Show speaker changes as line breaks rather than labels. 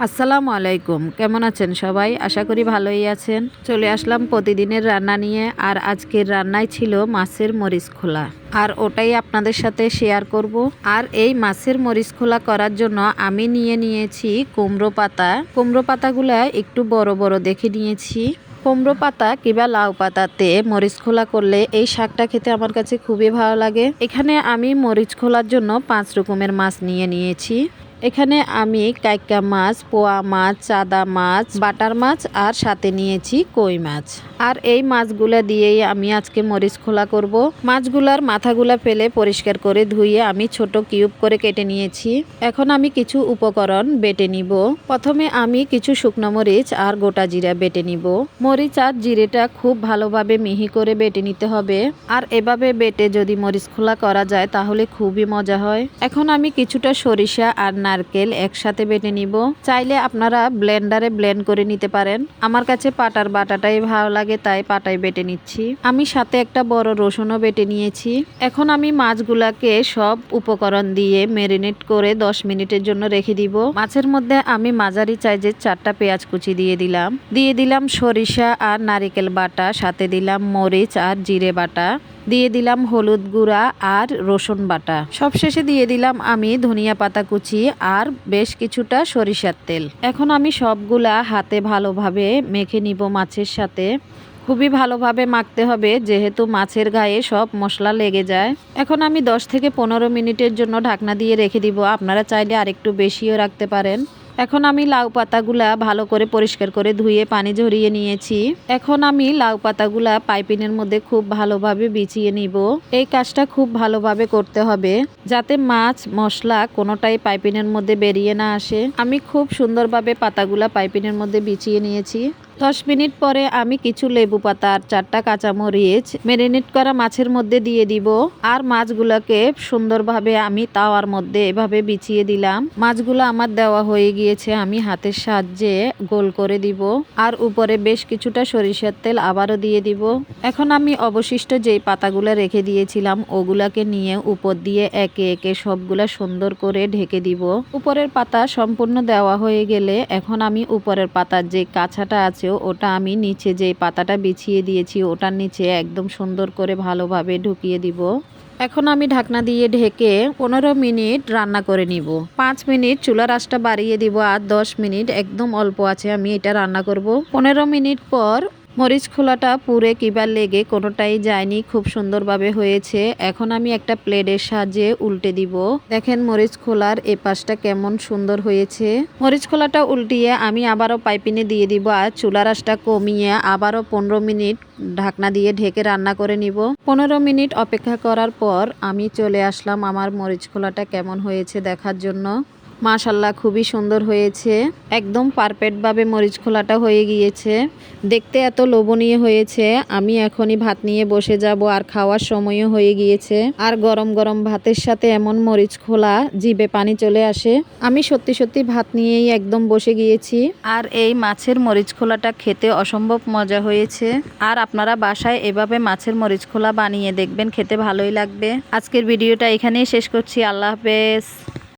আসসালামু আলাইকুম, কেমন আছেন সবাই? আশা করি ভালোই আছেন। চলে আসলাম প্রতিদিনের রান্না নিয়ে। আর আজকের রান্নায় ছিল মাছের মরিচ খোলা, আর ওটাই আপনাদের সাথে শেয়ার করব। আর এই মাছের মরিচ খোলা করার জন্য আমি নিয়েছি কুমড়ো পাতা। কুমড়ো পাতাগুলা একটু বড় বড় দেখে নিয়েছি। কুমড়ো পাতা কিংবা লাউ পাতাতে মরিচ খোলা করলে এই শাকটা খেতে আমার কাছে খুবই ভালো লাগে। এখানে আমি মরিচ খোলার জন্য 5 রকমের মাছ নিয়েছি। এখানে আমি কাইকা মাছ, পোয়া মাছ, চাদা মাছ, বাটার মাছ আর সাথে নিয়েছি কই মাছ। আর এই মাছগুলা দিয়েই আমি আজকে মরিচ খোলা করব। মাছগুলার মাথাগুলা ফেলে পরিষ্কার করে ধুয়ে আমি ছোট কিউব করে কেটে নিয়েছি। এখন আমি কিছু উপকরণ বেটে নিব। প্রথমে আমি কিছু শুকনো মরিচ আর গোটা জিরা বেটে নিব। মরিচ আর জিরেটা খুব ভালোভাবে মিহি করে বেটে নিতে হবে। আর এভাবে বেটে যদি মরিচ খোলা করা যায় তাহলে খুবই মজা হয়। এখন আমি কিছুটা সরিষা আর নারকেল একসাথে বেটে নিব। চাইলে আপনারা ব্লেন্ডারে ব্লেন্ড করে নিতে পারেন। আমার কাছে পাটার বাটাটাই ভালো লাগে, তাই পাটায় বেটে নিচ্ছি। আমি সাথে একটা বড় রসুনও বেটে নিয়েছি। এখন আমি মাছগুলাকে সব উপকরণ দিয়ে ম্যারিনেট করে 10 মিনিটের জন্য রেখে দিব। মাছের মধ্যে আমি মাঝারি সাইজের 4টা পেঁয়াজ কুচি দিয়ে দিলাম সরিষা আর নারকেল বাটা, সাথে দিলাম মরিচ আর জিরে বাটা, দিয়ে দিলাম হলুদ গুঁড়া আর রসুন বাটা। সবশেষে দিয়ে দিলাম আমি ধনিয়া পাতা কুচি আর বেশ কিছুটা সরিষার তেল। এখন আমি সবগুলা হাতে ভালোভাবে মেখে নিব মাছের সাথে। খুবই ভালোভাবে মাখতে হবে, যেহেতু মাছের গায়ে সব মশলা লেগে যায়। এখন আমি 10 থেকে 15 মিনিটের জন্য ঢাকনা দিয়ে রেখে দিব। আপনারা চাইলে আরেকটু বেশিও রাখতে পারেন। এখন আমি লাউ পাতাগুলা ভালো করে পরিষ্কার করে ধুয়ে পানি ঝরিয়ে নিয়েছি। এখন আমি লাউ পাতাগুলা পাইপিনের মধ্যে খুব ভালোভাবে বিছিয়ে নিব। এই কাজটা খুব ভালোভাবে করতে হবে, যাতে মাছ মশলা কোনোটাই পাইপিনের মধ্যে বেরিয়ে না আসে। আমি খুব সুন্দরভাবে পাতাগুলা পাইপিনের মধ্যে বিছিয়ে নিয়েছি। 10 মিনিট পরে আমি কিছু লেবু পাতা আর 4টা কাঁচামরিচ ম্যারিনেট করা মাছের মধ্যে দিয়ে দিব। আর মাছগুলোকে সুন্দরভাবে আমি তাওয়ার মধ্যে এভাবে বিছিয়ে দিলাম। মাছগুলো আমার দেওয়া হয়ে গিয়েছে, আমি হাতের সাহায্যে গোল করে দিব। আর উপরে বেশ কিছুটা সরিষার তেল আবারও দিয়ে দিব। এখন আমি অবশিষ্ট যেই পাতাগুলো রেখে দিয়েছিলাম ওগুলাকে নিয়ে উপর দিয়ে একে একে সবগুলা সুন্দর করে ঢেকে দিব। উপরের পাতা সম্পূর্ণ দেওয়া হয়ে গেলে এখন আমি উপরের পাতার যে কাছাটা আছে ওটা আমি নিচে যে পাতাটা বিছিয়ে দিয়েছি ওটার নিচে একদম সুন্দর করে ভালোভাবে ঢুকিয়ে দিব। এখন আমি ঢাকনা দিয়ে ঢেকে 15 মিনিট রান্না করে নিব। 5 মিনিট চুলার আঁচটা বাড়িয়ে দিব আর 10 মিনিট একদম অল্প আছে আমি এটা রান্না করব। 15 মিনিট পর মরিচ খোলাটা পুড়ে কিবা লেগে কোনোটাই যায়নি, খুব সুন্দরভাবে হয়েছে। এখন আমি একটা প্লেটের সাহায্যে উল্টে দিব। দেখেন মরিচ খোলার এ পাশটা কেমন সুন্দর হয়েছে। মরিচ খোলাটা উল্টিয়ে আমি আবারও পাইপিনে দিয়ে দিব আর চুলার আঁচটা কমিয়ে আবারও 15 মিনিট ঢাকনা দিয়ে ঢেকে রান্না করে নিব। 15 মিনিট অপেক্ষা করার পর আমি চলে আসলাম আমার মরিচ খোলাটা কেমন হয়েছে দেখার জন্য। মাশাল্লাহ, খুবই সুন্দর হয়েছে। একদম পারফেক্টভাবে মরিচ খোলাটা হয়ে গিয়েছে। দেখতে এত লোভনীয় হয়েছে। আমি এখনই ভাত নিয়ে বসে যাব আর খাওয়ার সময়ও হয়ে গিয়েছে। আর গরম গরম ভাতের সাথে এমন মরিচ খোলা জিভে পানি চলে আসে। আমি সত্যি সত্যি ভাত নিয়েই একদম বসে গিয়েছি। আর এই মাছের মরিচ খোলাটা খেতে অসম্ভব মজা হয়েছে। আর আপনারা বাসায় এভাবে মাছের মরিচ খোলা বানিয়ে দেখবেন, খেতে ভালোই লাগবে। আজকের ভিডিওটা এখানেই শেষ করছি। আল্লাহ হাফেজ।